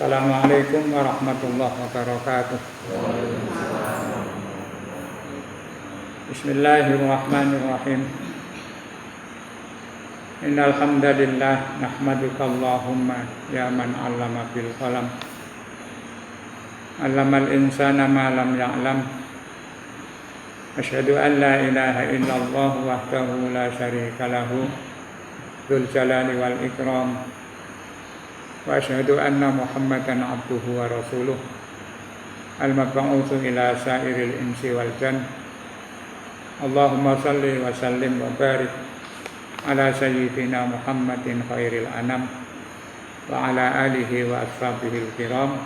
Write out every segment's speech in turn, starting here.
Assalamualaikum warahmatullahi wabarakatuh. Bismillahirrahmanirrahim. Innal hamdalillah nahmaduka Allahumma ya man 'allama bil qalam. 'Allamal insana ma lam ya'lam. Asyhadu an la ilaha illallah wahdahu la syarika lahu dzul jalali wal ikram. Wa asyhadu anna Muhammadan abduhu wa rasuluh al-mab'utsu ila sairil insi wal jan. Allahumma shalli wa sallim wa barik ala sayyidina Muhammadin khairil anam wa ala alihi wa ashabihil kiram.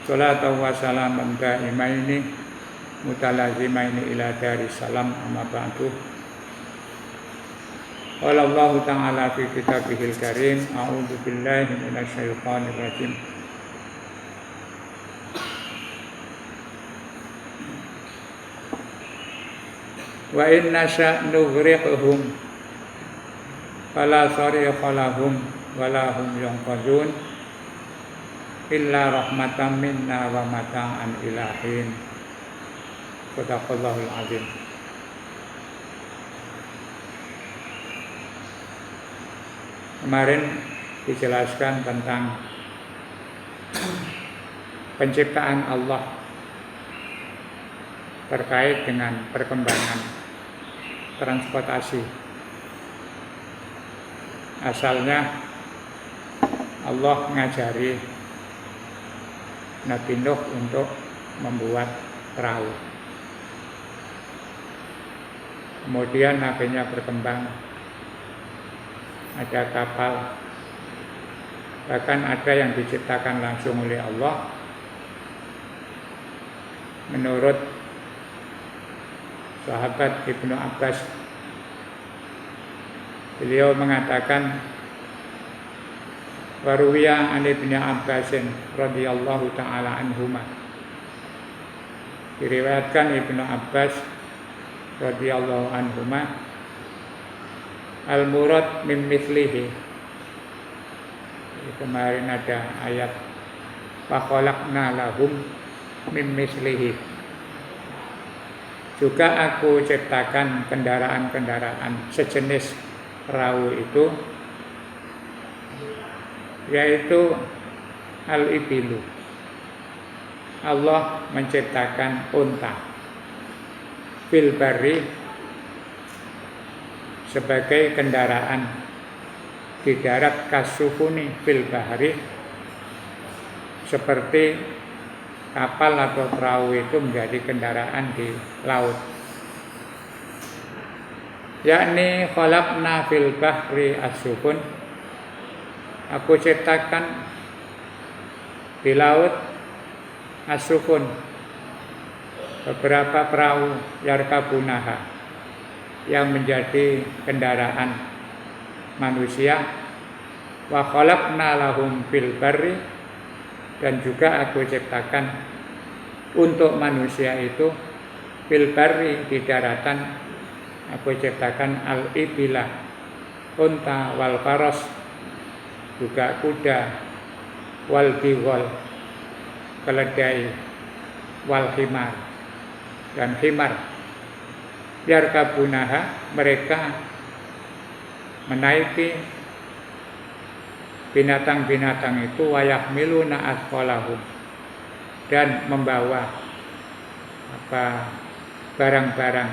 Sholatan wa salaman daimaini mutalazimaini ila daris salam amma ba'du. Qala Allah ta'ala fi kitabihil karim, a'udzu billahi minasy syaithanir rajim. Wa inna sya' nughriqhum fala sarikha lahum wala hum yanqadun illa rahmatan minna wa mata'an ilahin. Shadaqallahul azim. Kemarin dijelaskan tentang penciptaan Allah terkait dengan perkembangan transportasi. Asalnya Allah ngajari Nabi Nuh untuk membuat perahu. Kemudian nabinya berkembang, ada kapal, bahkan ada yang diciptakan langsung oleh Allah. Menurut sahabat Ibnu Abbas, beliau mengatakan, waruwiya an Ibnu Abbasin radhiyallahu ta'ala anhuma, diriwayatkan Ibnu Abbas radhiyallahu anhuma, al-murad min mislihi. Kemarin ada ayat fa khalaqna lahum min mislihi. Juga aku ciptakan kendaraan-kendaraan sejenis perahu itu, yaitu al-ibilu. Allah menciptakan unta fil barri, sebagai kendaraan di darat, kasufuni fil bahri, seperti kapal atau perahu itu menjadi kendaraan di laut. Yakni khalaqna fil bahri as-sufun, aku ciptakan di laut as-sufun, beberapa perahu yarkabunaha, yang menjadi kendaraan manusia. Wa khalaqna lahum fil barri, dan juga aku ciptakan untuk manusia itu fil barri, di daratan, aku ciptakan al-ibila, unta, wal faras, juga kuda, wal bighal, keledai, wal himar, dan himar. Biar kabunaha, mereka menaiki binatang-binatang itu, wayahmiluna athqalahum, dan membawa barang-barang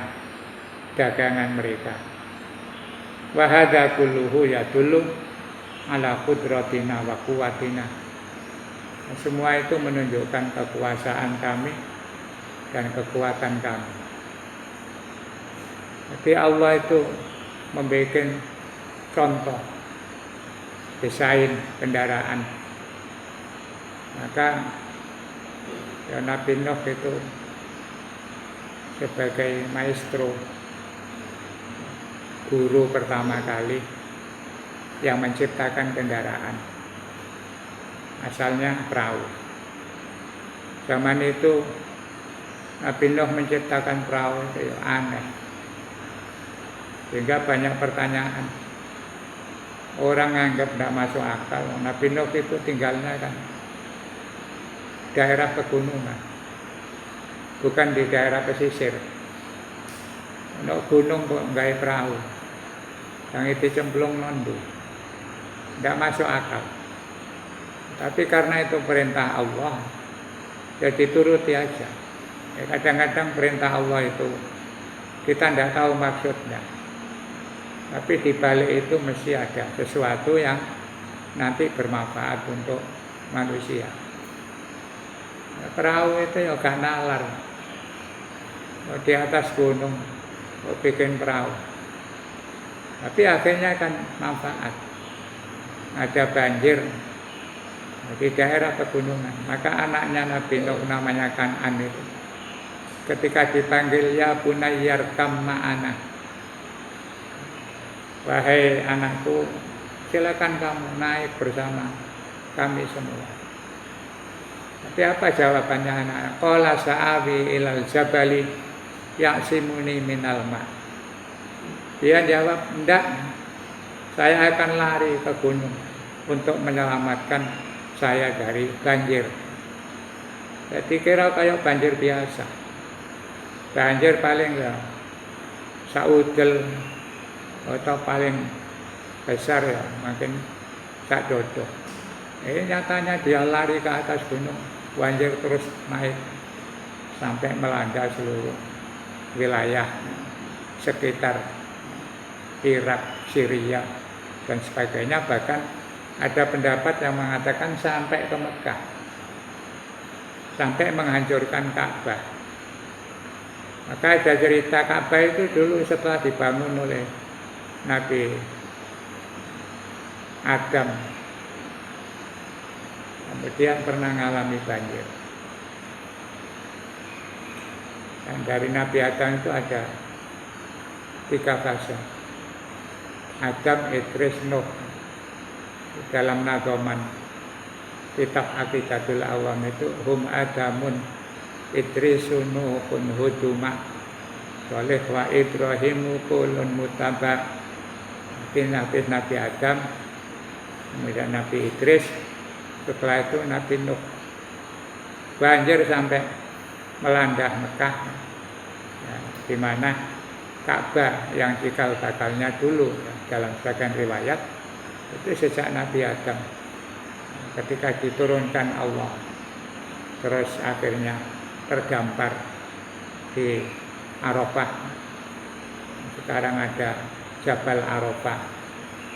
dagangan mereka. Wa hadza kulluhu yadullu ala qudratina wa quwwatina. Semua itu menunjukkan kekuasaan kami dan kekuatan kami. Jadi Allah itu membuat contoh desain kendaraan. Maka ya, Nabi Nuh itu sebagai maestro, guru pertama kali yang menciptakan kendaraan. Asalnya perahu. Zaman itu Nabi Nuh menciptakan perahu itu aneh, sehingga banyak pertanyaan. Orang anggap tidak masuk akal. Nabi Nuh itu tinggalnya kan daerah pegunungan, bukan di daerah pesisir. Ono gunung kok nggawe perahu, yang itu cemplung nondo, tidak masuk akal. Tapi karena itu perintah Allah, jadi turuti aja. Ya, kadang-kadang perintah Allah itu kita tidak tahu maksudnya, tapi di balik itu mesti ada sesuatu yang nanti bermanfaat untuk manusia. Ya, perahu itu ya gak nalar, di atas gunung bikin perahu, tapi akhirnya kan manfaat. Ada banjir di daerah pegunungan, maka anaknya Nabi Nuh namanya Kan'an itu, ketika dipanggil ya bunayyar kam ma'ana, wahai anakku, silakan kamu naik bersama kami semua. Tapi apa jawabannya anak? Qala sa'awi ilal jabali ya'simuni minal ma'. Dia jawab, enggak, saya akan lari ke gunung untuk menyelamatkan saya dari banjir. Jadi kira kayak banjir biasa. Banjir paling ya saudel atau paling besar ya makin sak dodo. Nyatanya dia lari ke atas gunung, banjir terus naik sampai melanda seluruh wilayah sekitar Irak, Syria dan sebagainya. Bahkan ada pendapat yang mengatakan sampai ke Mekah, sampai menghancurkan Ka'bah. Maka ada cerita Ka'bah itu dulu setelah dibangun oleh Nabi Adam, kemudian pernah mengalami banjir. Dan dari Nabi Adam itu ada 3 fase: Adam, Idris, Nuh. Dalam Nagoman kitab Aqidatul Awam itu hum Adamun Idrisun Nuhun Huduma Soleh wa Ibrahimu kulun mutaba. Nabi Adam, kemudian Nabi Idris, setelah itu Nabi Nuh. Banjir sampai melanda Mekah, ya, di mana Ka'bah yang cikal bakalnya dulu, ya, dalam sebagian riwayat itu sejak Nabi Adam, ketika diturunkan Allah, terus akhirnya terdampar di Arafah. Sekarang ada Jabal Arafah,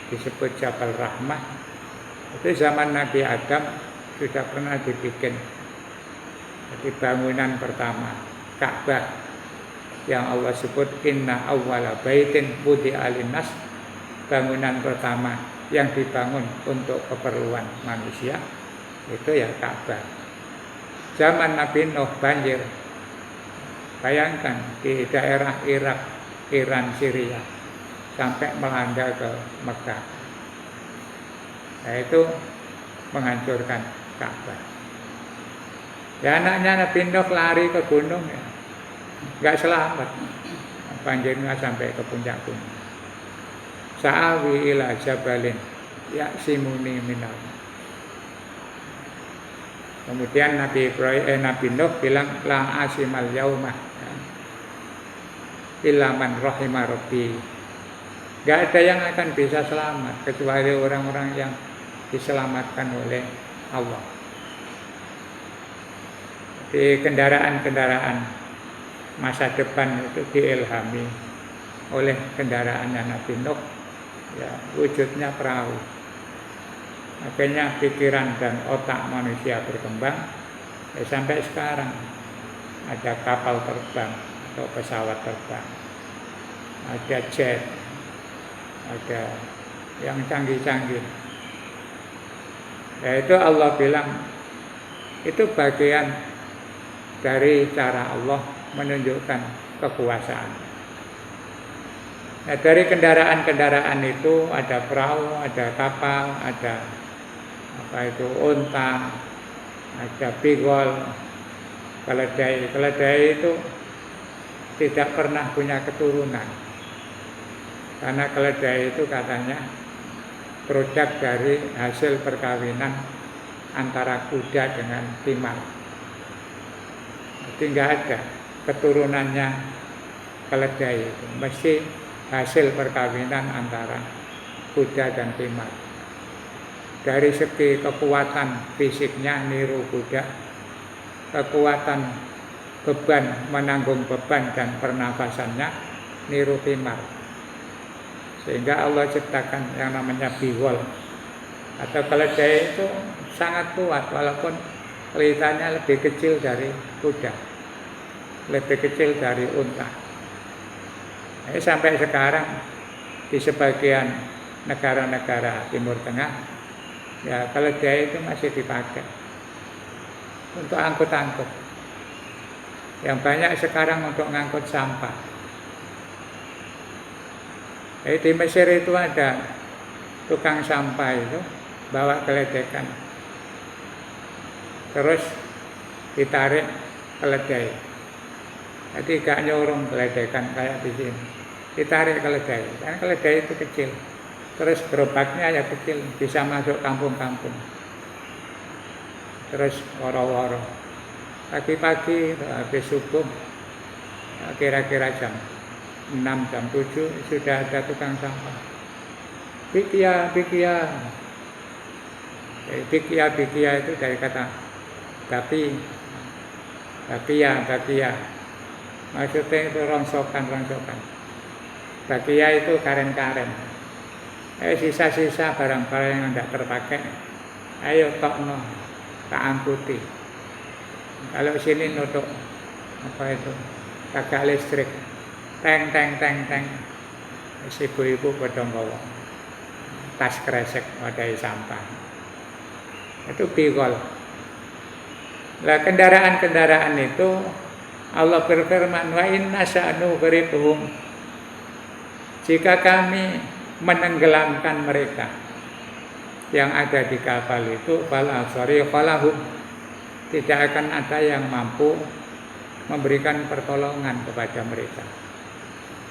disebut Jabal Rahmah. Itu zaman Nabi Adam sudah pernah dibikin. Jadi bangunan pertama Ka'bah yang Allah sebut inna awwala baitin wudi'a linnas, bangunan pertama yang dibangun untuk keperluan manusia, itu ya Ka'bah. Zaman Nabi Nuh banjir, bayangkan di daerah Irak, Iran, Syria, sampai melanda ke Mekah. Nah, itu menghancurkan Ka'bah. Ya, anaknya Nabi Nuh lari ke gunung, ya, nggak selamat, banjirnya sampai ke puncak gunung. Sa'awi ila jabalin ya'simuni minal. Kemudian Nabi Nuh bilang la asimal yaumah illa man rahima rabbi. Enggak ada yang akan bisa selamat kecuali orang-orang yang diselamatkan oleh Allah. Di kendaraan-kendaraan masa depan itu diilhami oleh kendaraannya Nabi Nuh, ya, wujudnya perahu. Akhirnya pikiran dan otak manusia berkembang, ya, sampai sekarang ada kapal terbang atau pesawat terbang, ada jet, ada yang canggih-canggih. Yaitu Allah bilang itu bagian dari cara Allah menunjukkan kekuasaan. Nah, dari kendaraan-kendaraan itu ada perahu, ada kapal, ada unta, ada bigol, keledai. Keledai itu tidak pernah punya keturunan, karena keledai itu katanya produk dari hasil perkawinan antara kuda dengan timar. Jadi nggak ada keturunannya keledai itu. Mesti hasil perkawinan antara kuda dan himar. Dari segi kekuatan fisiknya niru kuda, kekuatan beban, menanggung beban dan pernafasannya niru himar. Sehingga Allah ciptakan yang namanya biwol atau keledai itu sangat kuat walaupun kelihatannya lebih kecil dari kuda, lebih kecil dari unta. Sampai sekarang di sebagian negara-negara Timur Tengah, ya keledai itu masih dipakai untuk angkut-angkut. Yang banyak sekarang untuk ngangkut sampah. Di Mesir itu ada tukang sampah itu bawa keledekan, terus ditarik keledai. Jadi gak nyorong keledekan kayak di sini, ditarik keledai. Karena keledai itu kecil, terus gerobaknya ya kecil, bisa masuk kampung-kampung. Terus woro-woro pagi-pagi habis subuh, kira-kira jam 6, jam 7 sudah ada tukang sampah. Bikia itu dari kata bakia. Maksudnya itu rongsokan. Bakia itu karen-karen. Sisa-sisa barang-barang yang tidak terpakai, ayo tokno, tak angkuti. Kalau sini nutuk apa itu kagak listrik, teng. Ibu-ibu pada bawa tas kresek wadai sampah. Itu bigol. Lah kendaraan-kendaraan itu Allah berfirman, wa inna sa'nu gharibhum. Jika kami menenggelamkan mereka yang ada di kapal itu, fala sarihallahum, tidak akan ada yang mampu memberikan pertolongan kepada mereka.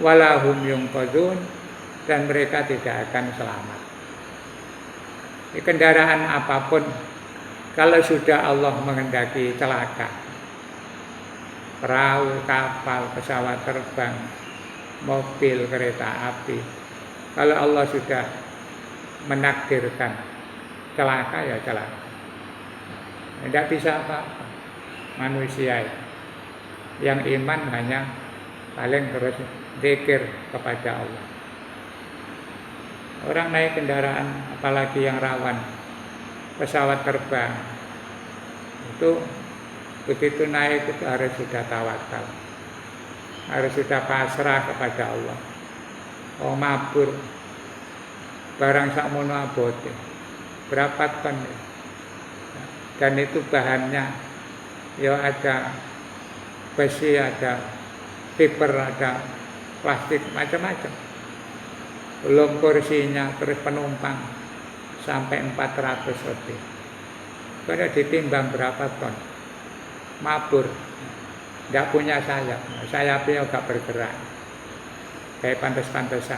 Walahum yunqadzun, dan mereka tidak akan selamat. Di kendaraan apapun, kalau sudah Allah menghendaki celaka, perahu, kapal, pesawat terbang, mobil, kereta api, kalau Allah sudah menakdirkan celaka, ya celaka. Tidak bisa apa-apa. Manusia yang iman hanya paling terus zikir kepada Allah. Orang naik kendaraan, apalagi yang rawan, pesawat terbang, itu begitu naik itu harus sudah tawakal, harus sudah pasrah kepada Allah. Oh mabur, barang sakmono abote, berapa ton? Dan itu bahannya, ya ada besi, ada fiber, ada plastik, macam-macam. Belum kursinya, terus penumpang sampai 400 lebih. Karena ditimbang berapa ton? Mabur, tidak punya sayap, sayapnya juga bergerak, kayak pantas-pantasan,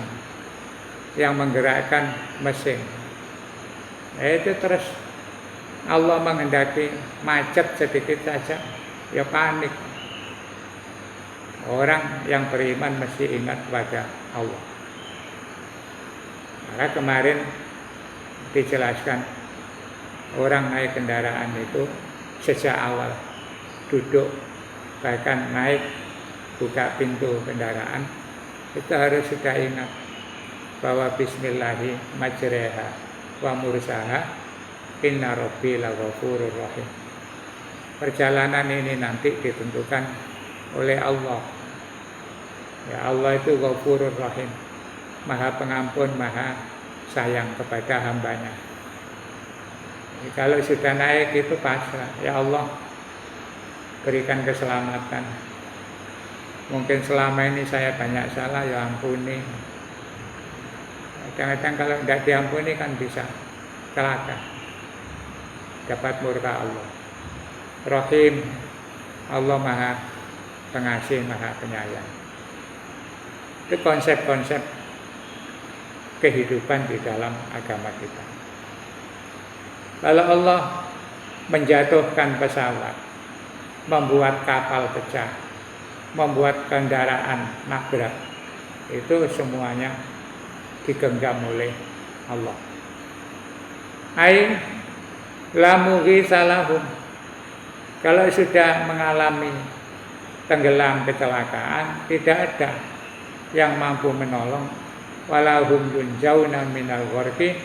yang menggerakkan mesin. Itu terus Allah menghendaki macet sedikit saja, ya panik. Orang yang beriman mesti ingat pada Allah. Maka kemarin dijelaskan, orang naik kendaraan itu sejak awal duduk, bahkan naik buka pintu kendaraan, itu harus sudah ingat bahwa bismillahi majreha wa mursaha inna rabbi laghafurur rahim. Perjalanan ini nanti ditentukan oleh Allah. Ya, Allah itu Ghafurur Rahim, Maha Pengampun, Maha Sayang kepada hambanya. Jadi, kalau sudah naik itu pasrah, ya Allah berikan keselamatan. Mungkin selama ini saya banyak salah, ya ampuni. Kadang-kadang kalau tidak diampuni kan bisa celaka, dapat murka Allah. Rahim, Allah Maha Pengasih, Maha Penyayang. Itu konsep-konsep kehidupan di dalam agama kita. Kalau Allah menjatuhkan pesawat, membuat kapal pecah, membuat kendaraan nabrak. Itu semuanya digenggam oleh Allah. Ai lamuhi salahum. Kalau sudah mengalami tenggelam kecelakaan, tidak ada yang mampu menolong. Walahum yunjauna minal gharqi,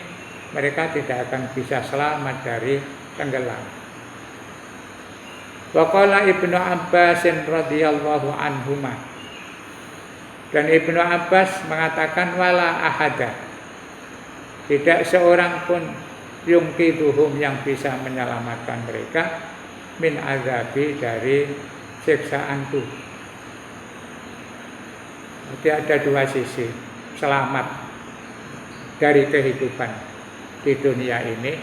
mereka tidak akan bisa selamat dari tenggelam. Wa qala Ibnu Abbas radhiyallahu anhuma, dan Ibnu Abbas mengatakan wala ahada, tidak seorang pun yungkiduhum yang bisa menyelamatkan mereka min azabi, dari siksaanku. Jadi ada dua sisi, selamat dari kehidupan di dunia ini,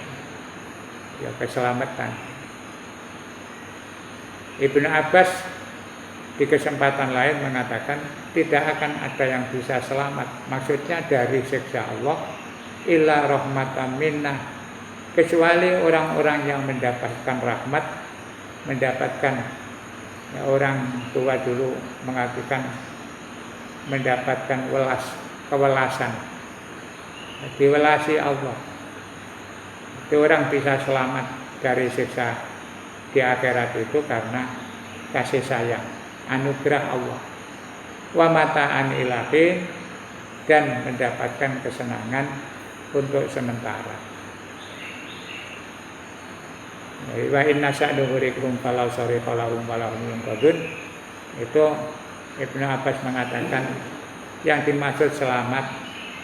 ya keselamatan. Ibnu Abbas di kesempatan lain mengatakan tidak akan ada yang bisa selamat, maksudnya dari siksa Allah, illa rahmatan minnah, kecuali orang-orang yang mendapatkan rahmat, mendapatkan, ya, orang tua dulu mengartikan mendapatkan kewelasan, diwelasi Allah. Itu orang bisa selamat dari siksa di akhirat itu karena kasih sayang, anugerah Allah. Wa mata'an ilahin, dan mendapatkan kesenangan untuk sementara. Wa inna sa'duhurikum falau sariqalahum walahum yunqadun. Itu Ibnu Abbas mengatakan yang dimaksud selamat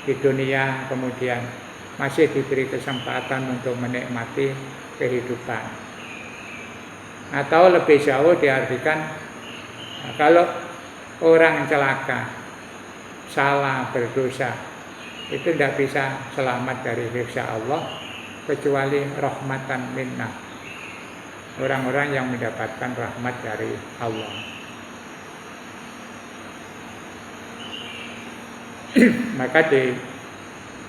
di dunia, kemudian masih diberi kesempatan untuk menikmati kehidupan. Atau lebih jauh diartikan, kalau orang celaka, salah, berdosa, itu tidak bisa selamat dari siksa Allah kecuali rahmatan minnah, orang-orang yang mendapatkan rahmat dari Allah. Maka di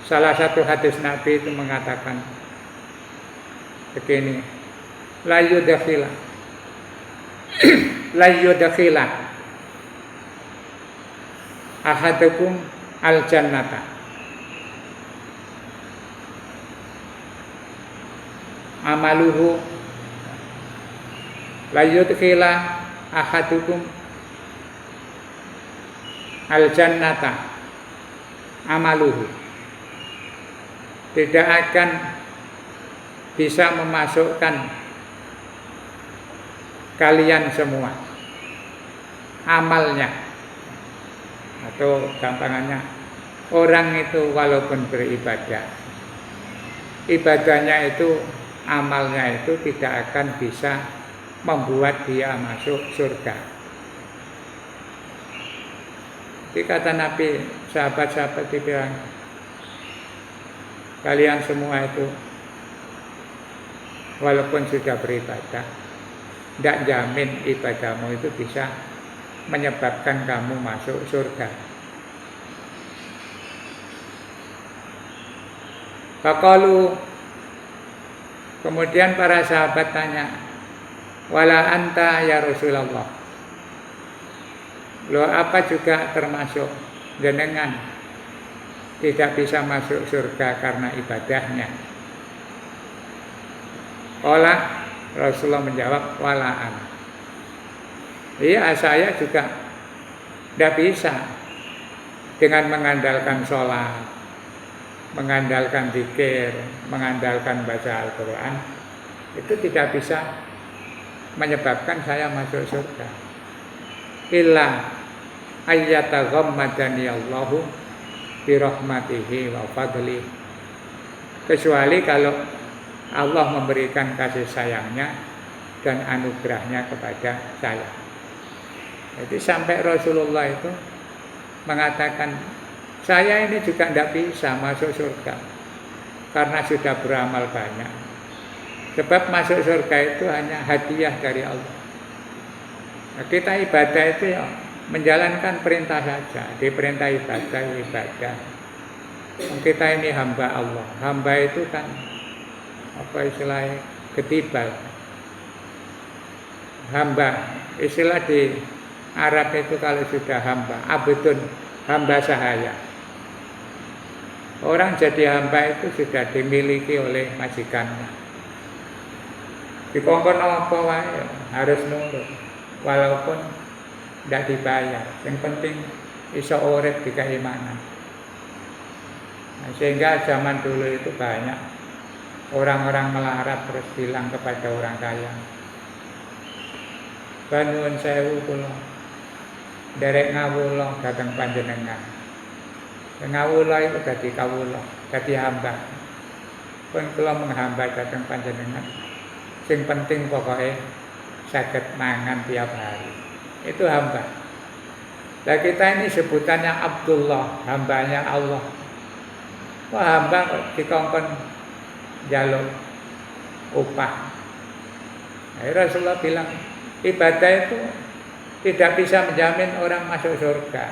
salah satu hadis Nabi itu mengatakan begini, la yudkhila ahadukum al jannata amaluhu, la yudkhila ahadukum al jannata amaluhu, tidak akan bisa memasukkan kalian semua amalnya, atau gampangannya, orang itu walaupun beribadah, ibadahnya itu, amalnya itu tidak akan bisa membuat dia masuk surga. Jadi kata Nabi, sahabat-sahabat dibilang, kalian semua itu walaupun sudah beribadah, tidak jamin ibadahmu itu bisa menyebabkan kamu masuk surga. Faqalu, kemudian para sahabat tanya, wala anta ya Rasulullah, loh apa juga termasuk jenengan tidak bisa masuk surga karena ibadahnya? Qala, Rasulullah menjawab, walaan, iya saya juga tidak bisa dengan mengandalkan sholat, mengandalkan zikir, mengandalkan baca Al-Quran, itu tidak bisa menyebabkan saya masuk surga. Illa ayyataghammadani Allahu bi rahmatihi wa fadli, kecuali kalau Allah memberikan kasih sayangnya dan anugerahnya kepada saya. Jadi sampai Rasulullah itu mengatakan, saya ini juga tidak bisa masuk surga karena sudah beramal banyak. Sebab masuk surga itu hanya hadiah dari Allah. Nah, kita ibadah itu ya menjalankan perintah saja, diperintah ibadah. Kita ini hamba Allah. Hamba itu kan apa istilahnya, ketibal. hamba. Istilah di Arab itu kalau sudah hamba, abdun, hamba sahaya. Orang jadi hamba itu sudah dimiliki oleh majikannya. Dikongkon apa wae harus nurut, walaupun tidak dibayar. Yang penting iso urip di keimanan. Nah, sehingga zaman dulu itu banyak orang-orang melarat terus bilang kepada orang kaya, Nuwun sewu kula derek ngawula dhateng panjenengan. Ngawula itu dadi kawula, dadi hamba. Pun kula menghamba dhateng panjenengan. Sing penting pokoke saged mangan tiap hari. Itu hamba. Nah kita ini sebutannya Abdullah, hambanya Allah. Wah hamba kok dikongkon jaluk upah. Rasulullah bilang ibadah itu tidak bisa menjamin orang masuk surga.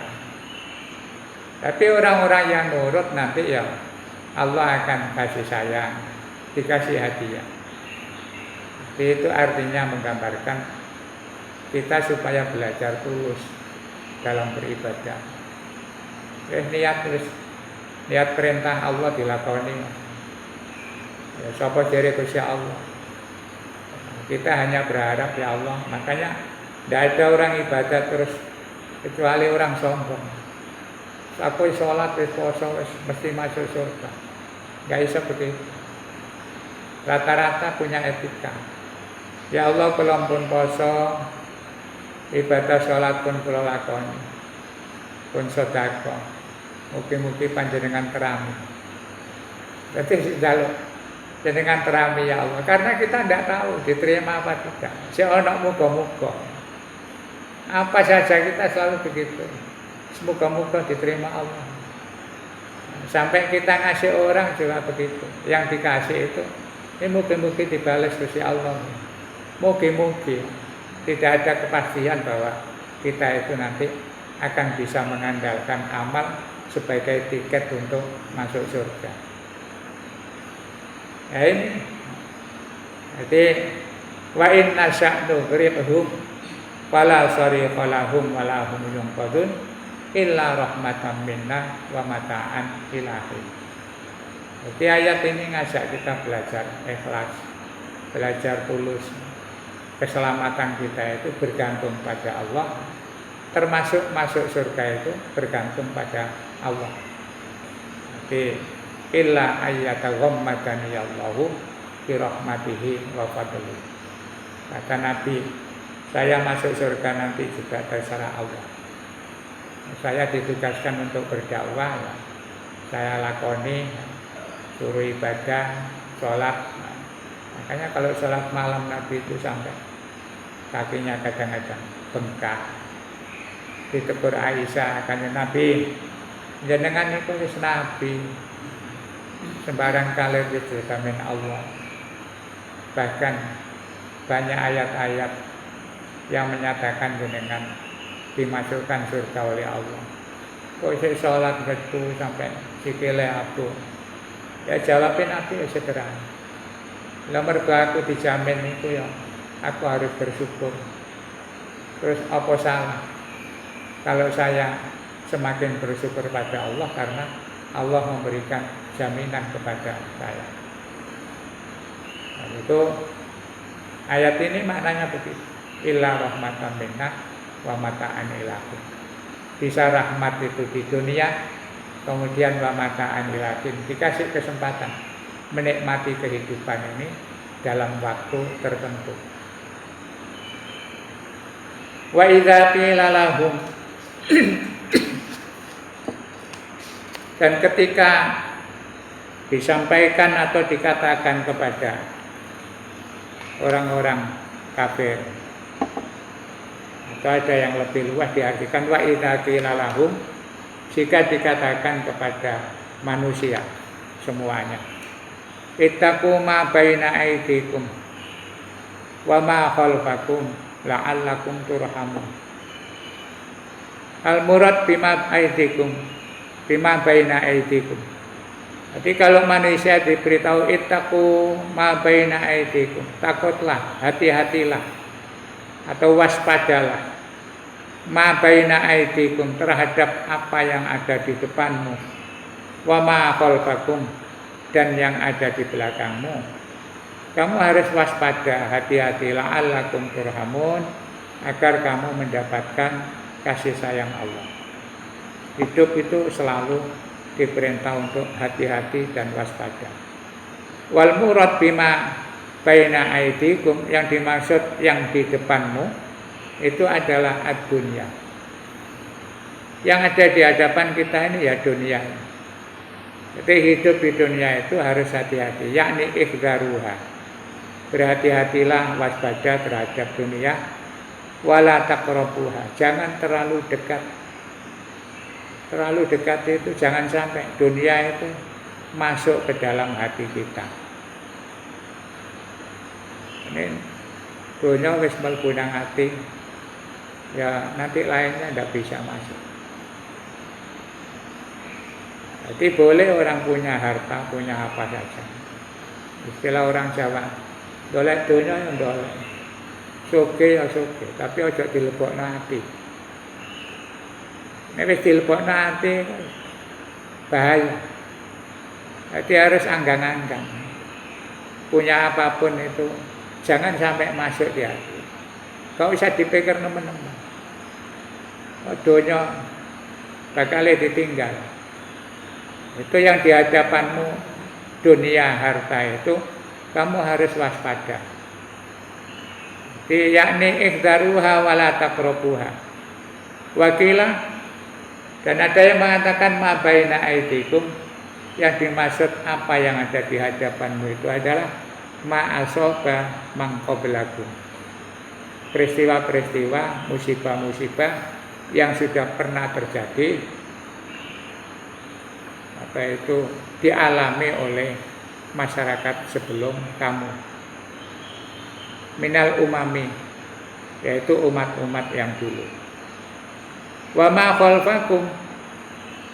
Tapi orang-orang yang nurut nanti ya Allah akan kasih sayang, dikasih hadiah. Itu artinya menggambarkan kita supaya belajar tulus dalam beribadah. Niat perintah Allah dilakoni. Ya, sapa jere Gusti Allah. Kita hanya berharap ya Allah. Makanya tidak ada orang ibadah terus kecuali orang sombong. Aku sholat, poso, mesti masuk surga. Gak bisa begitu. Rata-rata punya etika. Ya Allah, kalau pun poso, ibadah sholat pun kula lakoni, pun sedekah. Mugi-mugi panjenengan terami. Berarti jaluk jenengan terami ya Allah. Karena kita tidak tahu diterima apa tidak. Si ono muga-muga. Apa saja kita selalu begitu. Semoga-moga diterima Allah. Sampai kita ngasih orang juga begitu. Yang dikasih itu, ini mugi-mugi dibalas Gusti Allah. Mugi-mugi tidak ada kepastian bahwa kita itu nanti akan bisa mengandalkan amal sebagai tiket untuk masuk surga. Ya ini. Jadi wa inna sya'nu ghribhum fala sariqa lahum wa lahum yunqadun illa rahmatan minna wa mata'an ilahi. Jadi ayat ini ngajak kita belajar ikhlas, belajar tulus. Keselamatan kita itu bergantung pada Allah. Termasuk masuk surga itu bergantung pada Allah. Jadi illa ayyataghammadani Allahu bi rahmatihi wa fadlihi. Kata Nabi, saya masuk surga nanti juga terserah Allah. Saya ditugaskan untuk berdakwah, ya. Saya lakoni, suruh ibadah, sholat. Makanya kalau sholat malam Nabi itu sampai kakinya kadang-kadang bengkak. Ditegur Aisyah, katanya Nabi, jenengan itu wis Nabi, sembarang kali diceritakan Allah. Bahkan banyak ayat-ayat yang menyatakan jenengan dimasukkan surga oleh Allah. Kok saya sholat betul sampai sikile aku? Ya jawabin Nabi ya sederhana. Lamar aku dijamin itu ya, aku harus bersyukur. Terus apa salah kalau saya semakin bersyukur pada Allah karena Allah memberikan jaminan kepada saya. Nah, itu ayat ini maknanya begitu. Illa rahmatan minna wa mata'an ilahi. Bisa rahmat itu di dunia, kemudian wa mata'an ilahi, dikasih kesempatan menikmati kehidupan ini dalam waktu tertentu. Wa idza qila lahum dan ketika disampaikan atau dikatakan kepada orang-orang kafir, atau ada yang lebih luas diartikan wa idza qila lahum, jika dikatakan kepada manusia semuanya, ittaqu ma baina aidikum wa ma khalfakum la'allakum turhamun. Al murad bima aidikum, bima baina aidikum. Jadi kalau manusia diberitahu ittaqu ma baina aidikum, takutlah, hati-hatilah atau waspadalah ma baina aidikum terhadap apa yang ada di depanmu, wa ma khalfakum dan yang ada di belakangmu. Kamu harus waspada, hati-hati, la'allakum turhamun, agar kamu mendapatkan kasih sayang Allah. Hidup itu selalu diperintah untuk hati-hati dan waspada. Wal murad bima baina aidikum, yang dimaksud yang di depanmu itu adalah ad-dunya. Yang ada di hadapan kita ini ya dunia. Jadi hidup di dunia itu harus hati-hati, yakni ihdaruha. Berhati-hatilah, waspada terhadap dunia. Wala taqrabuha, jangan terlalu dekat. Terlalu dekat itu jangan sampai dunia itu masuk ke dalam hati kita. Ini dunia wis mlebu nang hati, ya nanti lainnya tidak bisa masuk. Jadi boleh orang punya harta, punya apa saja. Istilah orang Jawa, dolek dunia yang dolek, soge ya soge, tapi ojo dilebokno hati. Nek wis dilebokno hati bahaya. Jadi harus anggang-anggang. Punya apapun itu jangan sampai masuk di hati. Kau bisa dipikir teman-teman. Dunia bakal ditinggal. Itu yang di hadapanmu, dunia, harta itu kamu harus waspada. Yakni ihdaruha wala taqrabuha. Wakilah, dan ada yang mengatakan ma baina aidikum, yang dimaksud apa yang ada di hadapanmu itu adalah ma asaba man qablakum. Peristiwa-peristiwa, musibah-musibah yang sudah pernah terjadi, apa itu dialami oleh masyarakat sebelum kamu, minal umami, yaitu umat-umat yang dulu. Wa ma khalfakum,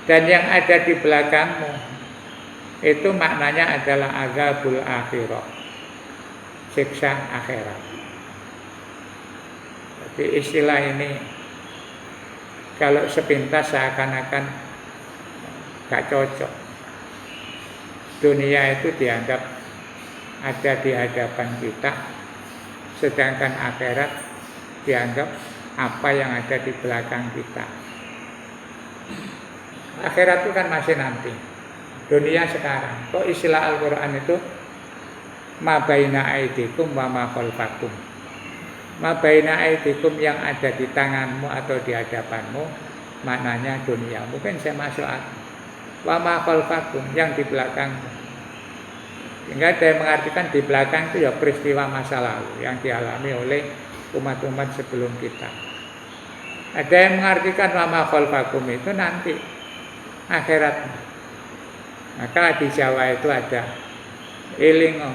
dan yang ada di belakangmu itu maknanya adalah azabul akhirah, siksa akhirat. Jadi istilah ini kalau sepintas seakan-akan gak cocok. Dunia itu dianggap ada di hadapan kita, sedangkan akhirat dianggap apa yang ada di belakang kita. Akhirat itu kan masih nanti, dunia sekarang. Kok istilah Al-Quran itu ma baina aidikum wa ma khalfakum. Ma baina aidikum, yang ada di tanganmu atau di hadapanmu, maknanya dunia. Mungkin saya masuk wa ma khalfakum, yang di belakang. Sehingga ada yang mengartikan di belakang itu ya peristiwa masa lalu yang dialami oleh umat-umat sebelum kita. Ada yang mengartikan wa ma khalfakum itu nanti akhirat. Maka di Jawa itu ada eling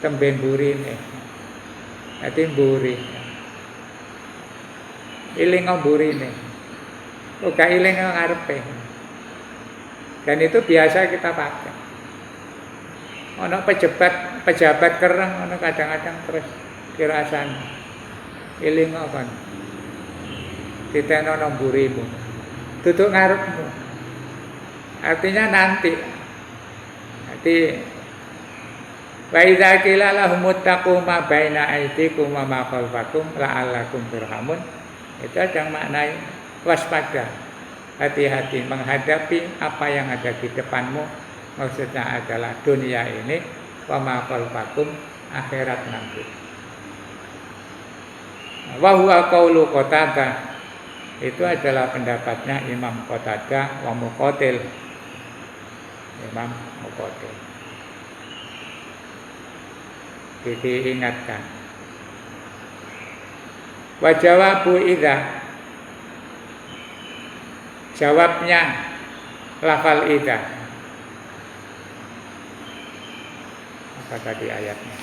temben burine. Dadi mburi. Eling burine. Uga eling ngarepe. Dan itu biasa kita pakai. Ono pejabat kereng, ono kadang-kadang terus dirasan eling kon. Diteno nang mburimu. Duduk ngarepmu. Artinya nanti. Jadi wa idza qila lahum ittaqu ma baina aydikum wa ma khalfakum la'allakum turhamun. Itu ada makna waspada. Hati-hati menghadapi apa yang ada di depanmu. Maksudnya adalah dunia ini, wa ma khalfakum, akhirat nanti. Wa huwa qaulu Qatadah, itu adalah pendapatnya Imam Qatadah wa Muqatil. Imam Muqatil. Diingatkan. Wa jawabu idza, jawabnya lafal idza. Apa tadi ayatnya?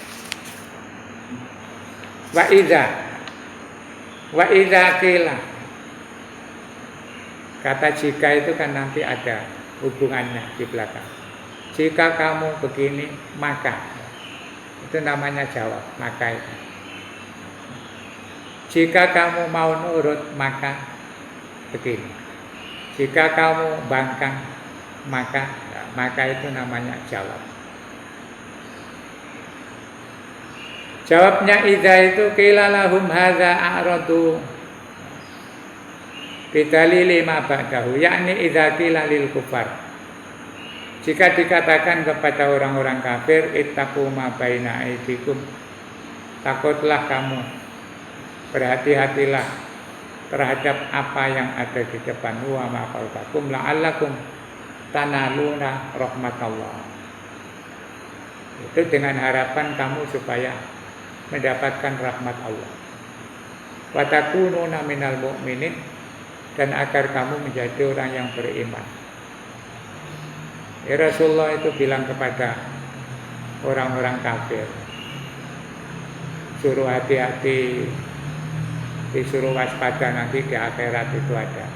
Wa idza qila, kata jika itu kan nanti ada hubungannya di belakang. Jika kamu begini maka, itu namanya jawab, maka itu. Jika kamu mau nurut maka begini. Jika kamu bangkang maka itu namanya jawab. Jawabnya idza itu qila lahum hadza a'radu bidalili ma ba'dahu, yakni idza qila lil kufar. Jika dikatakan kepada orang-orang kafir, ittaqu ma baina aidikum, takutlah kamu, berhati-hatilah terhadap apa yang ada di depan, wa ma khalfakum la'allakum tanaluna rahmatallah. Itu dengan harapan kamu supaya mendapatkan rahmat Allah. Wa takununa minal mu'minin, dan agar kamu menjadi orang yang beriman. Ya, Rasulullah itu bilang kepada orang-orang kafir, suruh hati-hati, disuruh waspada, nanti di akhirat itu ada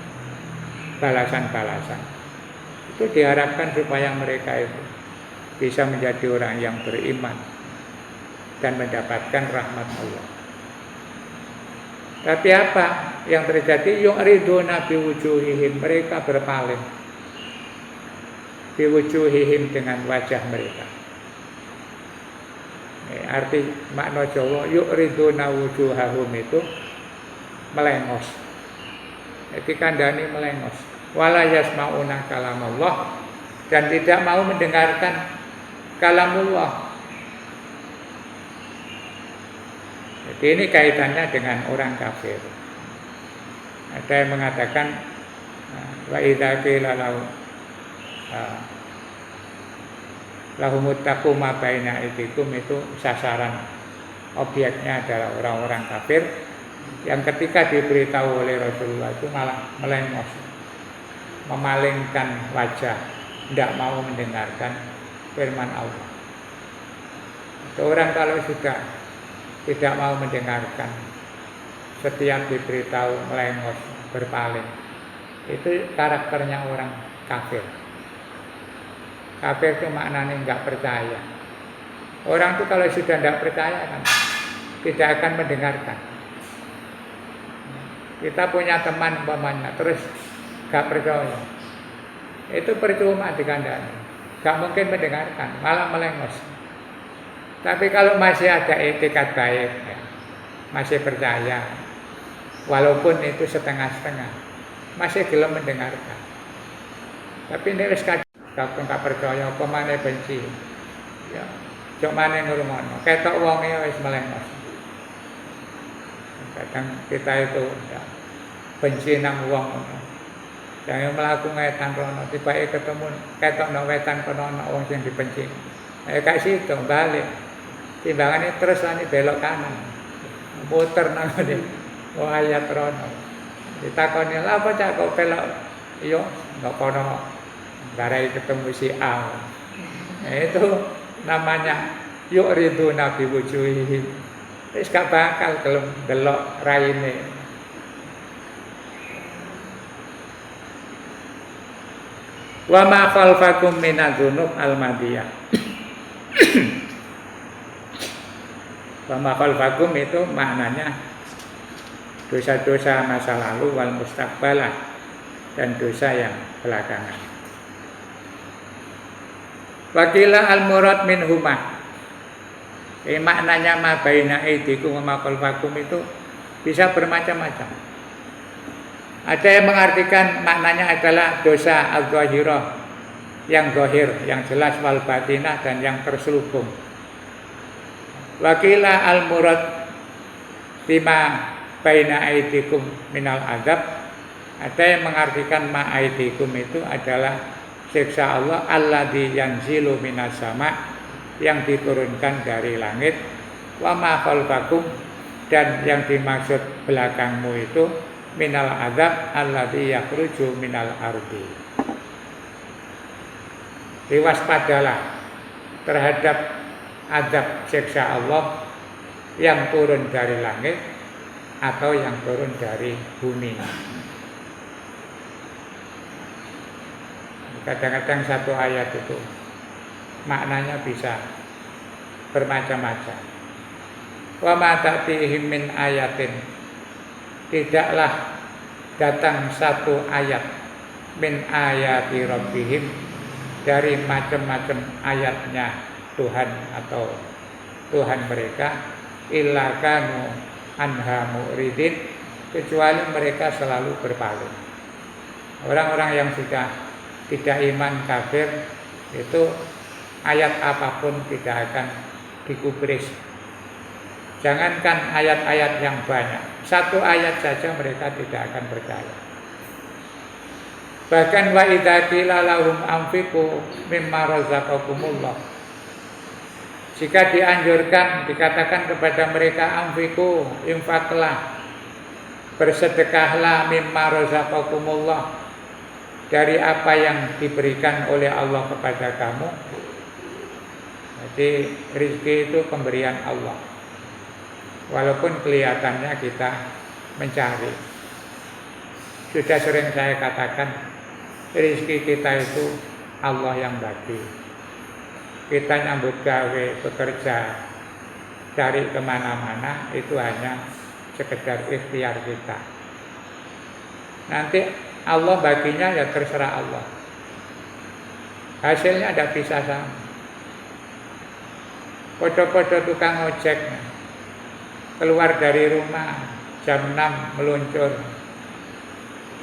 balasan-balasan. Itu diharapkan supaya mereka itu bisa menjadi orang yang beriman dan mendapatkan rahmat Allah. Tapi apa yang terjadi? Yu'riduna biwujuhihim, mereka berpaling. Biwujuhihim, dengan wajah mereka. Arti makna Jawa yu'riduna wujuhahum itu melengos. Jadi kandhane melengos. Wala yasmauna kalamullah, dan tidak mau mendengarkan kalamullah. Jadi ini kaitannya dengan orang kafir. Ada yang mengatakan wa idza qila lahumut taqu ma baina aidikum, itu sasaran objeknya adalah orang-orang kafir yang ketika diberitahu oleh Rasulullah itu malah melengos, memalingkan wajah, tidak mau mendengarkan firman Allah. Orang kalau sudah tidak mau mendengarkan, setiap diberitahu melengos, berpaling, itu karakternya orang kafir. Kafir itu maknanya enggak percaya. Orang itu kalau sudah tidak percaya kan tidak akan mendengarkan. Kita punya teman umpamanya terus enggak percaya, itu percuma dikandani, enggak mungkin mendengarkan, malah melengos. Tapi kalau masih ada etikat baik, ya, masih percaya, walaupun itu setengah-setengah, masih gelem mendengarkan. Tapi ini wis kadang gak percaya, apa maneh benci. Ya, cok maneh ngrungokno. Ketok wonge wis melengos. Kadang kita itu ya, benci nang wong ngono. Jangan mlaku ngetan rono, tibake ketemu ketok nang wetan kono ana wong sing dibenci. Kayak situ balik. Timbangannya terus ani belok kanan. Muter nang ngene. Ayat rono. Ditakoni, "Lha apa cak kok belok?" Iya, ndak kono. Garai ketemu si A. Itu namanya yu'riduna bi wujuhihim. Wis gak bakal gelem delok raine. Wa ma khalfakum minadz-dzunub al-madiyah. Wa ma khalfakum itu maknanya dosa-dosa masa lalu wal mustaqbalah, dan dosa yang belakangan. Wakila al-murad min huma. Maknanya ma baina aidikum wa ma khalfakum itu bisa bermacam-macam. Ada yang mengartikan maknanya adalah dosa al-zahirah, yang zahir, yang jelas, wal batinah, dan yang terselubung. Wakila al-murad bima baina aidikum minal adab. Ada yang mengartikan ma aidikum itu adalah siksa Allah alladzi yanzilu minas sama, yang diturunkan dari langit, wa ma khalfakum, dan yang dimaksud belakangmu itu minal azab alladzi yakhruju minal ardi. Diwaspadalah terhadap azab siksa Allah yang turun dari langit atau yang turun dari bumi. Kadang-kadang satu ayat itu maknanya bisa bermacam-macam. Wa ma ta'tihim min ayatin tidaklah datang satu ayat min ayati rabbihim, dari macam-macam ayatnya Tuhan atau Tuhan mereka, illa kanu anha mu'ridin, kecuali mereka selalu berpaling. Orang-orang yang sudah tidak iman, kafir, itu ayat apapun tidak akan digubris. Jangankan ayat-ayat yang banyak, satu ayat saja mereka tidak akan percaya. Bahkan wa idza qila lahum anfiqu mimma razaqakumullah, jika dianjurkan, dikatakan kepada mereka anfiqu, infaklah, bersedekahlah, mimma razaqakumullah, dari apa yang diberikan oleh Allah kepada kamu. Jadi rezeki itu pemberian Allah, walaupun kelihatannya kita mencari. Sudah sering saya katakan, rezeki kita itu Allah yang bagi. Kita nyambut gawe, bekerja, cari kemana-mana, itu hanya sekedar ikhtiar kita. Nanti Allah baginya ya terserah Allah, hasilnya tidak bisa sama. Foto-foto tukang ojek keluar dari rumah jam 6 meluncur,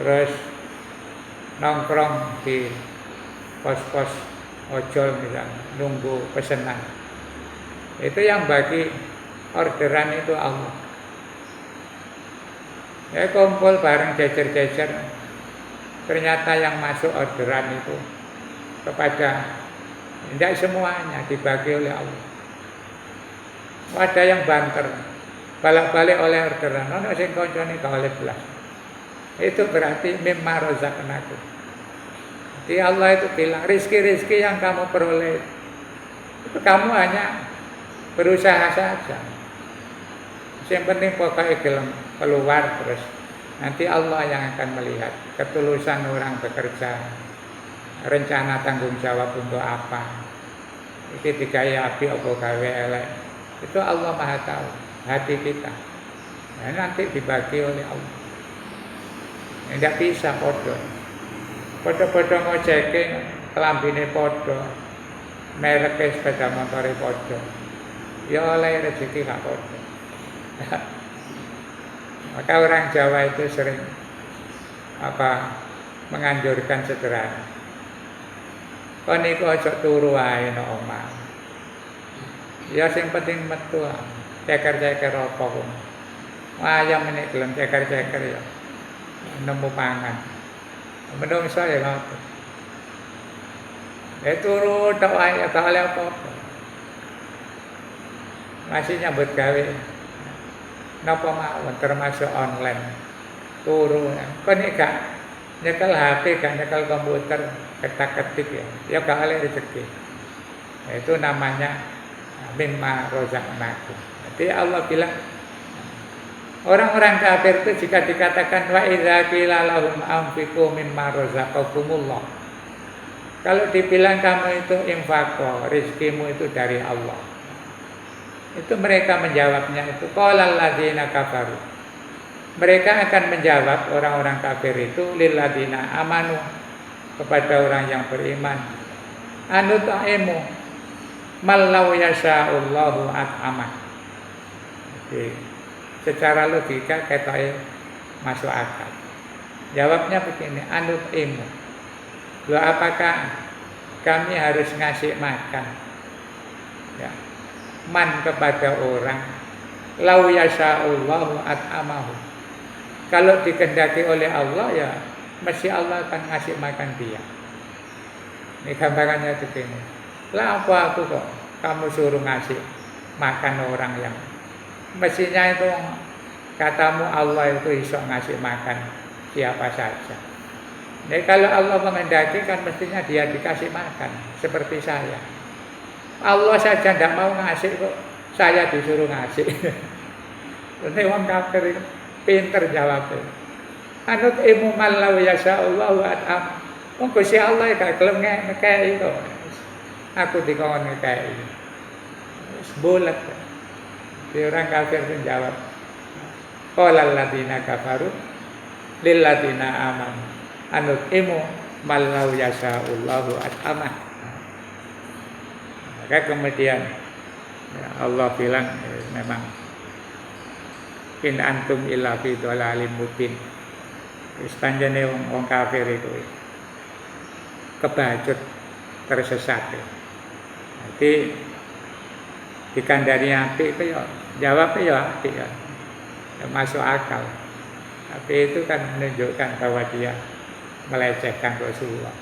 terus nongkrong di pos-pos ojol misalnya, nunggu pesanan. Itu yang bagi orderan itu Allah. Ya kumpul bareng jejer-jejer, ternyata yang masuk orderan itu kepada, tidak semuanya dibagi oleh Allah. Ada yang banter, balik-balik oleh orderan, ono sing koncone oleh belas. Itu berarti mimma razaqnakum. Jadi Allah itu bilang, rizki-rizki yang kamu peroleh itu kamu hanya berusaha saja. Yang penting pokoknya gelem keluar terus. Nanti Allah yang akan melihat ketulusan orang bekerja, rencana tanggung jawab untuk apa. Iki digawe api apa gawe elek. Itu Allah Maha tahu hati kita. Nah, nanti dibagi oleh Allah. Tidak bisa podo. Podo-podo ngojeke, kelambine podo, mereke sepeda motor podo. Ya oleh rezeki gak podo. Maka orang Jawa itu sering menganjurkan sederhana. Kon iku aja turu ae nang omah. Ya sing penting metu, ceker-ceker apa kok. Ayam menik gelem ceker-ceker ya. Nemu pangan. Menungso ya ngoten. Turu tok ae gak oleh apa-apa. Masih nyambut gawe. Napa mawon termasuk online. Turu. Kon nek gak nyekel HP, gak nyekel komputer, ketak-ketik ya. Ya gak oleh rezeki. Itu namanya mimma razaqnakum. Jadi Allah bilang, orang-orang kafir itu jika dikatakan wa idza qila lahum anfiqu mimma razaqakumullah, kalau dibilang kamu itu infaqo, rezekimu itu dari Allah, itu mereka menjawabnya itu qala alladzina kafaru. Mereka akan menjawab, orang-orang kafir itu, lil ladzina amanu, kepada orang yang beriman, anutaimu malau yasha'ullahu at'amah. Jadi secara logika ketoknya masuk akal. Jawabnya begini, anut ilmu. Apakah kami harus ngasih makan? Ya. Man kepada orang, lau yasha'ullahu at'amahu. Kalau dikehendaki oleh Allah ya mesti Allah akan ngasih makan dia. Ini gambarannya begini. Lah apa aku kok kamu suruh ngasih makan orang yang mestinya itu katamu Allah itu bisa ngasih makan siapa saja. Jadi kalau Allah menghendaki kan mestinya dia dikasih makan seperti saya. Allah saja tidak mau ngasih kok saya disuruh ngasih. Ini orang kafir pinter jawabnya. Anut ilmu malau yasha'ullahu at'am. Wong Gusti Allah gak gelem ngekeki kok. Aku dikon ngekeki. Wis bulet. Dia orang kafir menjawab. Qala alladziina kafaru lil ladziina amanu anut'imu mal law yasha'ullahu at'amah. Maka kemudian Allah bilang memang in antum illa fi dhalalim mubin. Wis panjene wong kafir itu kebacut tersesat. Jadi dikandani apik itu ya jawabnya ya apik ya. Masuk akal. Tapi itu kan menunjukkan bahwa dia melecehkan Rasulullah.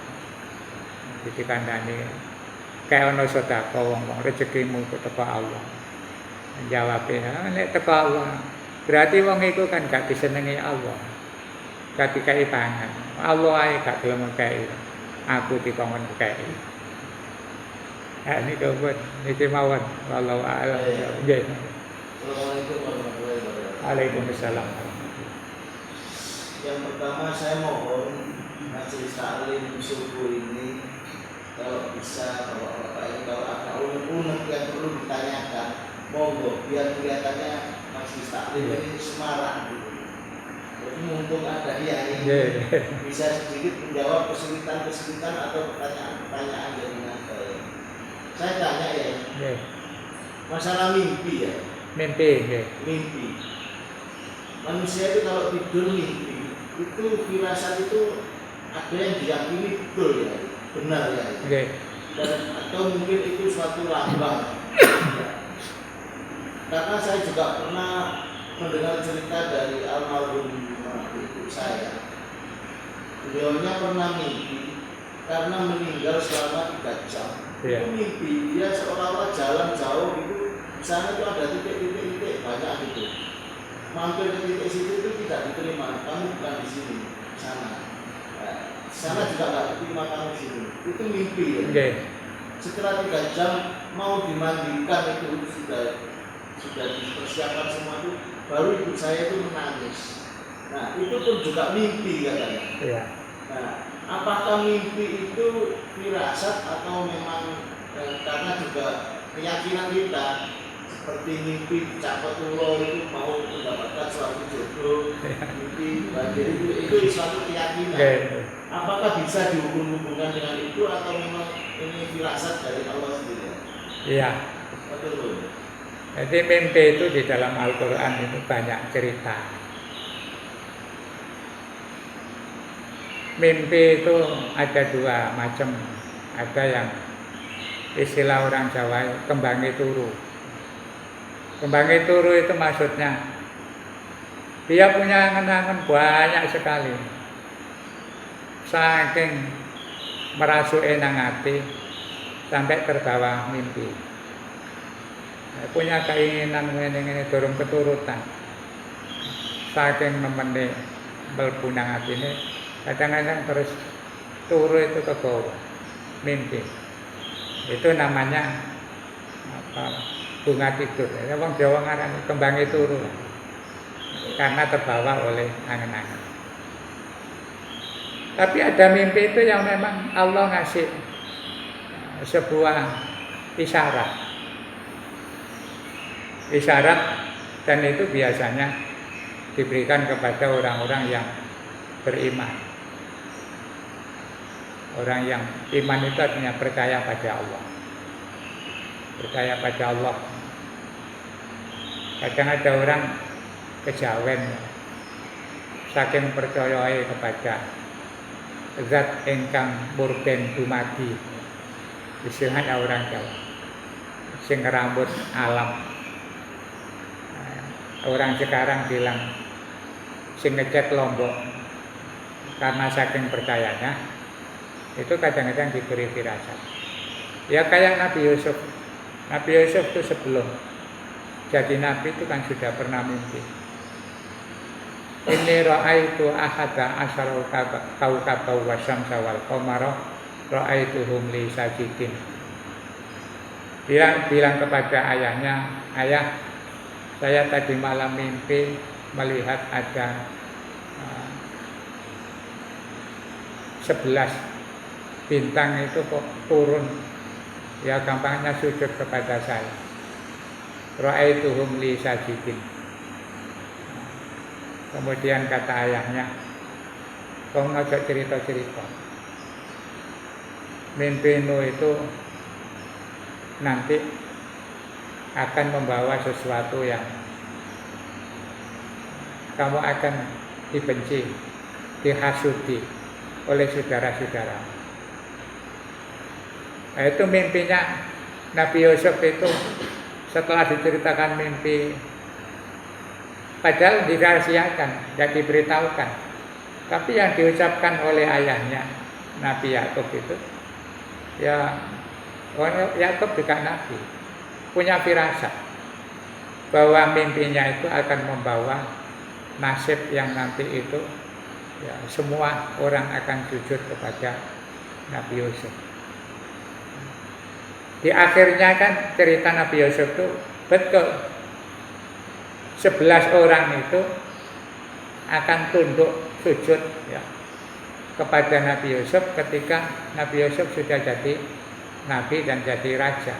Jadi kandani kayak ono sedekah wong rezekimu teko Allah. Jawabnya nek teko Allah. Berarti wong itu kan gak disenengi Allah. Gak dikai pangan. Allah ae gak gelem ngekei. Aku dikongkon ngekei. Ya ini buat niki mawon wallahu a'lam. Nggih. Assalamualaikum warahmatullahi wabarakatuh. Waalaikumsalam. Yang pertama saya mohon majelis taklim subuh ini kalau bisa bapak-bapak ini kalau ada unek-unek yang perlu ditanyakan, monggo biar kelihatannya majelis taklim ini semarak gitu. Jadi mumpung ada dia ini bisa sedikit menjawab kesulitan-kesulitan atau pertanyaan-pertanyaan dengan baik. Saya tanya ya, masalah mimpi ya. Mimpi. Manusia itu kalau tidur mimpi, itu firasat itu ada yang diyakini betul ya, benar ya. Dan atau mungkin itu suatu lambang. Karena saya juga pernah mendengar cerita dari almarhum ibu saya. Beliaunya pernah mimpi karena meninggal selama 3 jam. Itu mimpi dia seolah-olah jalan jauh itu. Di sana itu ada titik-titik banyak gitu. Mampir ke titik situ itu tidak diterima. Kamu bukan di sini, sana. Di sana juga nggak diterima kamu di sini. Itu mimpi ya. Setelah 3 jam mau dimandikan itu sudah dipersiapkan semua itu, baru ibu saya itu menangis. Nah itu pun juga mimpi katanya. Nah apakah mimpi itu firasat atau memang karena juga keyakinan kita? Seperti mimpi cakot ulo itu mau mendapatkan suatu jodoh, mimpi banjir itu suatu keyakinan. Apakah bisa dihubung-hubungkan dengan itu atau memang ini firasat dari Allah sendiri? Iya. Betul. Jadi mimpi itu di dalam Al-Quran itu banyak cerita. Mimpi itu ada 2 macam. Ada yang istilah orang Jawa kembangi turu. Kembangi turu itu maksudnya dia punya angan-angan banyak sekali, saking merasuki nang hati sampai terbawa mimpi. Punya keinginan ngene-ngene durung keturutan, saking nemene mlebu nang atine, kadang-kadang terus turu itu kebawa mimpi. Itu namanya apa? Bunga tidur. Wong Jawa ngarani kembangi turu karena terbawa oleh angan-angan. Tapi ada mimpi itu yang memang Allah ngasih sebuah isyarat dan itu biasanya diberikan kepada orang-orang yang beriman. Orang yang iman itu artinya percaya pada Allah. Percaya pada Allah. Kadang ada orang kejawen saking percayai kepada zat ingkang murben dumadi. Istilahnya orang Jawa sing rambut alam. Orang sekarang bilang sing ngecat Lombok karena saking percayanya itu kadang-kadang diberi firasat. Ya kayak Nabi Yusuf. Nabi Yusuf itu sebelum jadi nabi itu kan sudah pernah mimpi. Inni ra'aitu ahada asyara kaukaba wa syamsa wal qamara ra'aituhum li sajidin. Dia bilang kepada ayahnya, "Ayah, saya tadi malam mimpi melihat ada 11 bintang itu kok turun, ya gampangnya sujud kepada saya. Ra'aituhum li sajidin." Kemudian kata ayahnya, kau ngajak cerita-cerita. Mimpimu itu nanti akan membawa sesuatu yang kamu akan dibenci, dihasudi oleh saudara-saudara. Nah, itu mimpinya Nabi Yusuf itu setelah diceritakan mimpi, padahal dirahasiakan, tidak diberitahukan. Tapi yang diucapkan oleh ayahnya Nabi Yakub itu, ya Yakub juga Nabi, punya firasat bahwa mimpinya itu akan membawa nasib yang nanti itu ya, semua orang akan sujud kepada Nabi Yusuf. Di akhirnya kan cerita Nabi Yusuf itu betul, 11 orang itu akan tunduk sujud ya, kepada Nabi Yusuf ketika Nabi Yusuf sudah jadi Nabi dan jadi raja.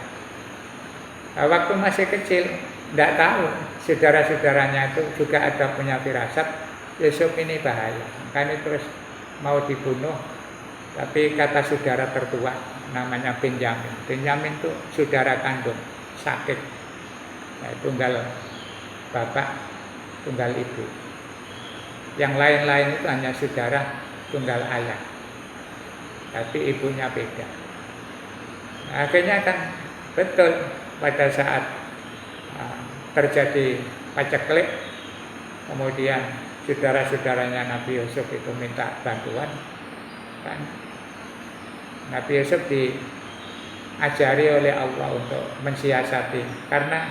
Nah, waktu masih kecil tidak tahu, saudara-saudaranya itu juga ada punya firasat Yusuf ini bahaya, kan terus mau dibunuh. Tapi kata saudara tertua namanya Benyamin itu saudara kandung, sakit, nah, tunggal bapak, tunggal ibu. Yang lain-lain itu hanya saudara tunggal ayah, tapi ibunya beda. Nah, akhirnya kan betul pada saat terjadi paceklik, kemudian saudara-saudaranya Nabi Yusuf itu minta bantuan, kan Nabi Yusuf diajari oleh Allah untuk mensiasati, karena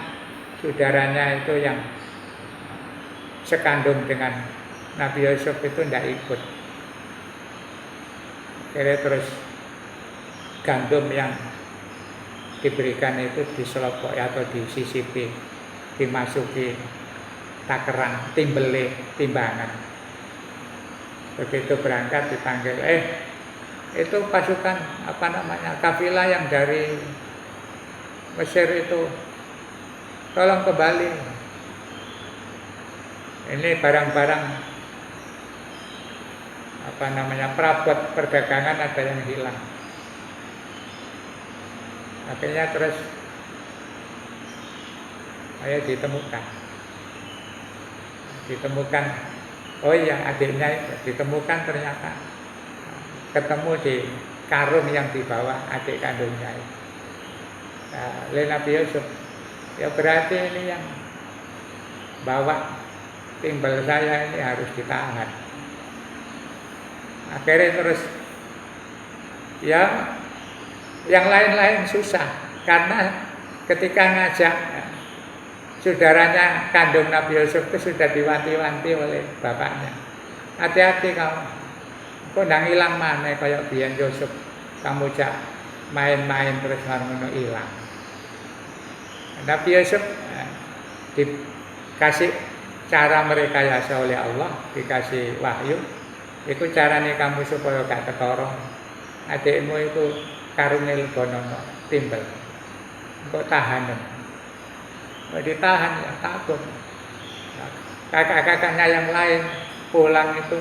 saudaranya itu yang sekandung dengan Nabi Yusuf itu tidak ikut. Akhirnya terus gandum yang diberikan itu diselopok atau disisipi, dimasuki takeran, timbele, timbangan. Begitu berangkat dipanggil, itu pasukan kafilah yang dari Mesir itu, tolong kembali. Ini barang-barang perabot perdagangan ada yang hilang. Akhirnya terus ditemukan, oh iya adiknya itu ditemukan, ternyata ketemu di karung yang dibawa adik kandungnya itu. Nah, Nabi Yusuf, ya berarti ini yang bawa timbel saya ini harus ditahan. Akhirnya terus ya yang lain-lain susah, karena ketika ngajak saudaranya kandung Nabi Yusuf itu sudah diwanti-wanti oleh bapaknya, hati-hati kamu, kok ndang ilang maneh kaya biyen Yusuf, kamu jak main-main terus ngono ilang. Nabi Yusuf dikasih cara merekayasa oleh Allah, dikasih wahyu. Itu caranya kamu supaya gak ketara. Adikmu itu karunge lebonono timbel. Engko tahanan. Kok ditahan ya takut. Kakak-kakaknya yang lain pulang itu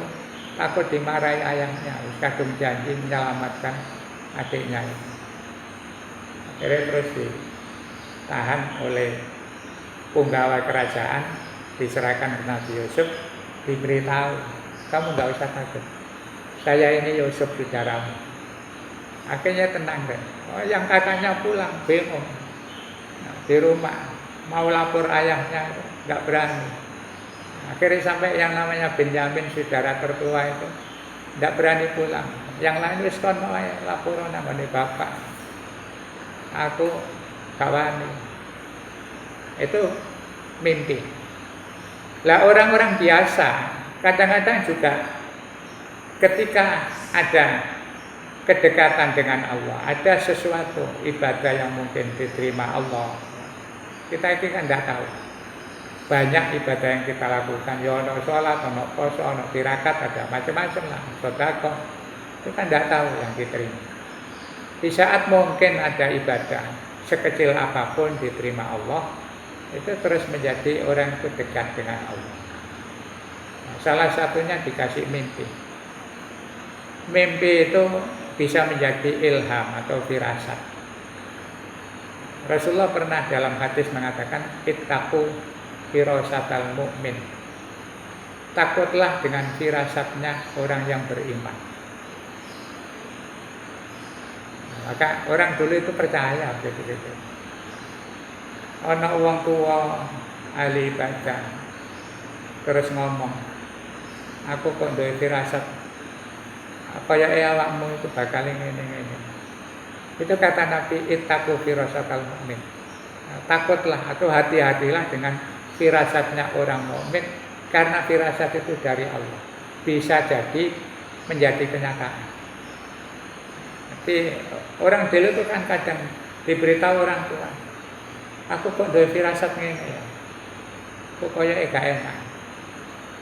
takut dimarahi ayahnya, kadung janji menyelamatkan adiknya. Akhirnya terus ditahan oleh punggawa kerajaan, diserahkan ke Nabi Yusuf, diberitahu, kamu nggak usah takut, saya ini Yusuf saudaramu. Akhirnya tenang deh. Oh, yang kakaknya pulang bingung, di rumah mau lapor ayahnya nggak berani. Akhirnya sampai yang namanya Benyamin, saudara tertua itu nggak berani pulang. Yang lain wis kono ae laporan nang bapak. Aku kawani. Itu mimpi. Lah orang-orang biasa kadang-kadang juga ketika ada kedekatan dengan Allah, ada sesuatu ibadah yang mungkin diterima Allah, kita ini kan tidak tahu. Banyak ibadah yang kita lakukan, ya ono sholat, ono puasa, ono tirakat, ada macam-macam lah, sedekah, itu kan tidak tahu yang diterima. Di saat mungkin ada ibadah sekecil apapun diterima Allah, itu terus menjadi orang itu dekat dengan Allah. Nah, salah satunya dikasih mimpi. Mimpi itu bisa menjadi ilham atau firasat. Rasulullah pernah dalam hadis mengatakan, ittaqu firasatal mu'min. Takutlah dengan firasatnya orang yang beriman. Maka orang dulu itu percaya begitu. Ana wong tua ahli ibadah terus ngomong, aku kok duwe firasat kaya awakmu itu bakal ngene. Itu kata Nabi, ittaqu firasatal mukmin. Takutlah atau hati-hatilah dengan firasatnya orang mukmin, karena firasat itu dari Allah. Bisa jadi menjadi kenyataan. Jadi orang dulu itu kan kadang diberitahu orang tua, aku kok duwe firasat ngene ya. Kok kaya gak enak.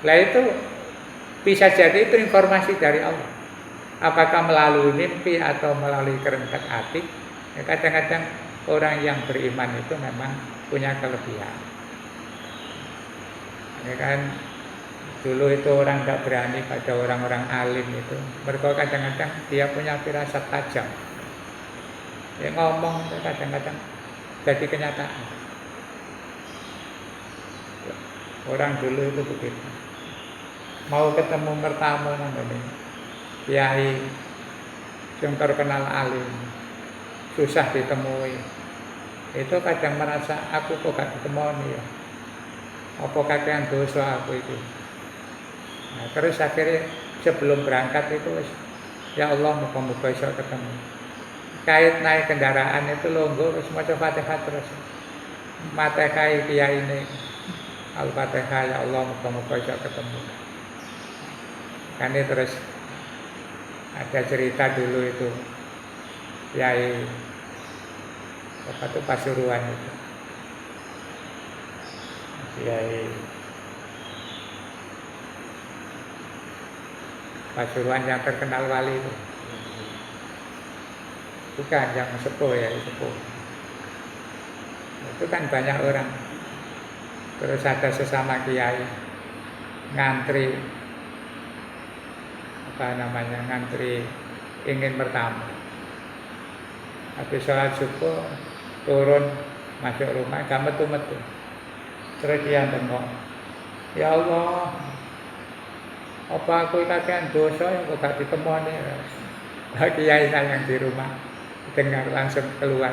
Lah itu bisa jadi itu informasi dari Allah. Apakah melalui mimpi atau melalui kerendak hati? Ya, kadang-kadang orang yang beriman itu memang punya kelebihan. Ya kan, dulu itu orang tidak berani pada orang-orang alim itu. Mereka kadang-kadang dia punya firasat tajam. Ya ngomong kadang-kadang jadi kenyataan. Orang dulu itu begitu. Mau ketemu mertamu namanya kiai yang terkenal alim, susah ditemui. Itu kadang merasa aku kok gak ketemu ya. Apa kakean dosa aku itu. Nah, terus akhirnya sebelum berangkat itu ya Allah muka-muka iso ketemu. Kait naik kendaraan itu longgo terus maca Fatihah terus. Fatihah kiai ini Al-Fatihah ya Allah muka-muka iso ketemu. Kan ini terus ada cerita dulu itu Kiai apa itu Pasuruan itu Kiai Pasuruan yang terkenal wali itu bukan yang sepuh ya sepuh itu kan banyak orang terus ada sesama kiai ngantri ngantri ingin bertamu. Habis sholat subuh turun masuk rumah gak metu-metu. Terus dia tengok, ya Allah, apa aku kakean dosa yang kok gak ditemoni? Kiai saya yang di rumah dengar langsung keluar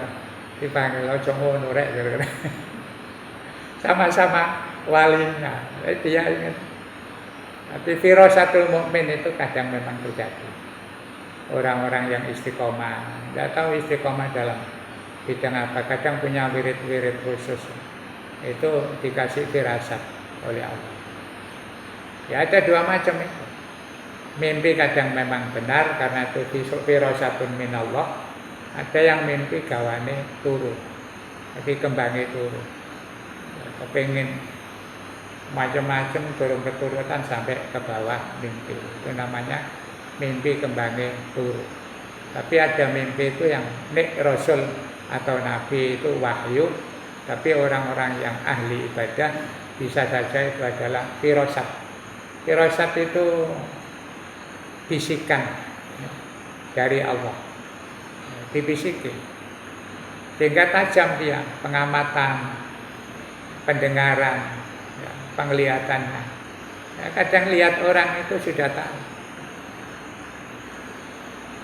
dipanggil ojo ngono rek. Sama-sama walinya. Dia ingat. Tapi firasatul mukmin itu kadang memang terjadi. Orang-orang yang istiqomah, tidak tahu istiqomah dalam bidang apa, kadang punya wirid-wirid khusus. Itu dikasih firasat oleh Allah. Ya ada dua macam itu. Mimpi kadang memang benar karena itu firasatun minallah. Ada yang mimpi gawane turu. Jadi kembangnya turu. Kepengin macam-macam turun keturutan sampai ke bawah mimpi. Itu namanya mimpi kembangnya turun. Tapi ada mimpi itu yang nek Rasul atau Nabi itu wahyu. Tapi orang-orang yang ahli ibadah bisa saja itu adalah firasat. Firasat itu bisikan dari Allah. Dibisikin. Sehingga tajam dia pengamatan, pendengaran, penglihatannya. Ya, kadang lihat orang itu sudah tahu.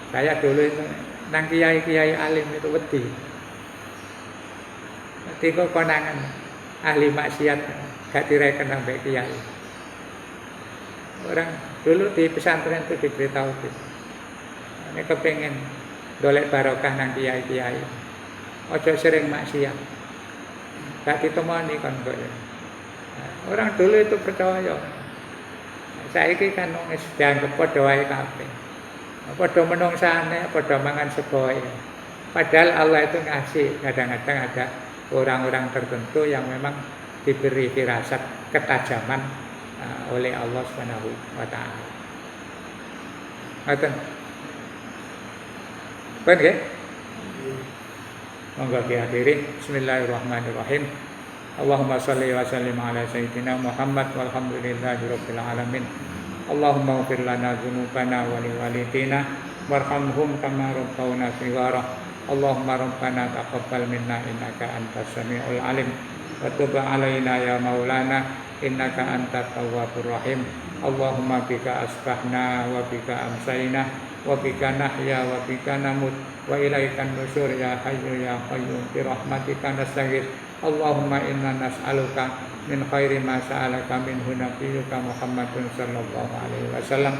Saya dulu itu nang kiai-kiai alim itu wedi. Wedi kok konangan ahli maksiat gak direken sampai kiai. Orang dulu di pesantren itu diberitahu gitu. Ini kepengen golek barokah nang kiai-kiai. Ojo sering maksiat. Gak ditemoni kan kok. Orang dulu itu percaya. Saiki kan wis dianggep padha wae kabeh. Padha menungsane, padha mangan sego. Padahal Allah itu ngasih, kadang-kadang ada orang-orang tertentu yang memang diberi firasat ketajaman oleh Allah Subhanahu wa taala. Ngoten. Ben nggih? Monggo diakhiri. Bismillahirrahmanirrahim. Allahumma salli wa sallim ala sayyidina Muhammad walhamdulillahi rabbil alamin. Allahumma ighfir lana dzunubana wa liwalidina warhamhum kama rabbawna shighara. Allahumma rabbana taqabbal minna innaka antas samiul alim wa tub alaina ya maulana innaka antat tawwabur rahim. Allahumma bika asbahna wa bika amsayna wa bika nahya wa bika namut wa ilaikan nusyur ya hayyu ya qayyum bi rahmatika nastaghith. Allahumma inna nas'aluka min khairi ma sa'alaka minhu nabiyyuka Muhammadun sallallahu alaihi wasallam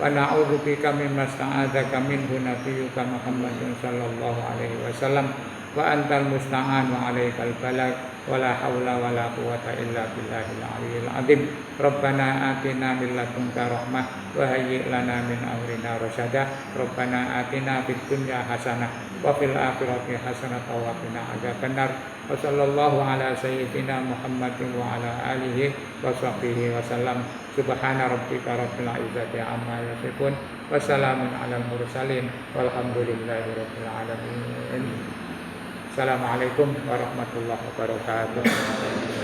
wa na'udzubika mimma sta'adzaka minhu nabiyyuka Muhammadun sallallahu alaihi wasallam wa antal musta'an wa alaikal balag wa la haula wa la quwwata illa billahil aliyyil azim. Rabbana atina min ladunka rahmah wa hayyi' lana min amrina rasyada. Rabbana atina fid dunya hasanah wa fil akhirati hasanah wa qina adzabannar. Wa sallallahu ala sayyidina Muhammadin wa ala alihi wa sahbihi wa sallam. Subhana rabbika rabbil izzati amma yasifun wa salamun alal mursalin walhamdulillahi rabbil alamin. Assalamualaikum warahmatullahi wabarakatuh.